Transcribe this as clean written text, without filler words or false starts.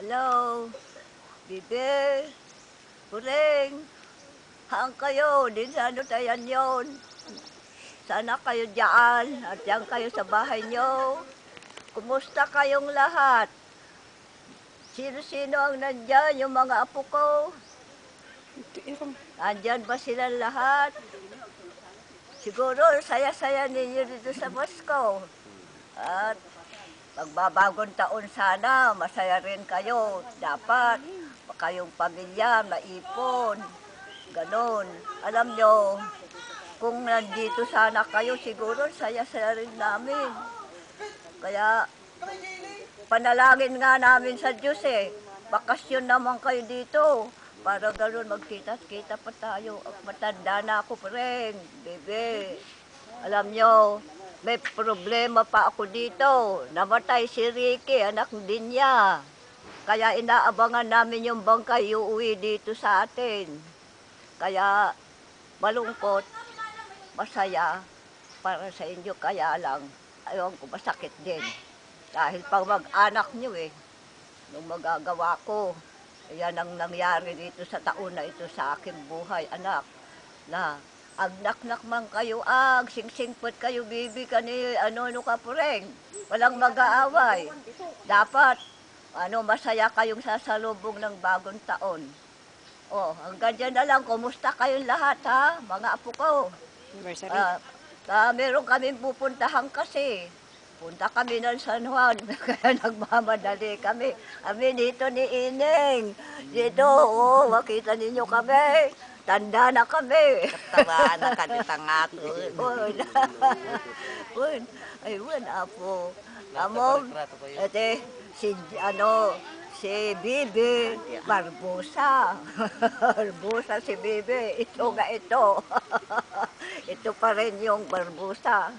Hello, Bibe, Puring, haan kayo, din sa ano tayan yon. Sana kayo dyan, at dyan kayo sa bahay nyo. Kumusta kayong lahat? Sino-sino ang nandyan, yung mga apo ko? Nandyan ba sila lahat? Siguro, saya-saya ninyo dito sa Pasko. At magbabagong taon sana, masaya rin kayo. Dapat, kayong pamilya, maipon. Ganon. Alam nyo, kung nandito sana kayo, siguro saya-saya rin namin. Kaya, panalangin nga namin sa Diyos bakasyon naman kayo dito. Para gano'n magkita-kita pa tayo. Matanda na ako, Preng, bebe. Alam nyo, may problema pa ako dito. Namatay si Ricky, anak din niya. Kaya inaabangan namin yung bangkay uuwi dito sa atin. Kaya malungkot, masaya para sa inyo. Kaya lang, ayaw ko masakit din. Dahil pag mag-anak nyo nung magagawa ko. Yan ang nangyari dito sa taon na ito sa aking buhay, anak. Na, agnak-nak man kayo, sing-singpot kayo, bibi ka ni, ano ka Pureng. Walang mag-aaway. Dapat, masaya kayong sasalubong ng bagong taon. Hanggang dyan na lang, kumusta kayong lahat, ha? Mga apo ko. Meron kaming pupuntahan kasi. Punta kami ng San Juan, kaya nagmamadali kami. Kami dito ni Ineng. Dito, makita ninyo kami. Tanda na kami. Tawa na ka di tangato. Ayun, apo. Amom, si Bibi, Barbosa. Barbosa si Bibi. Ito nga ito. Ito pa rin yung Barbosa.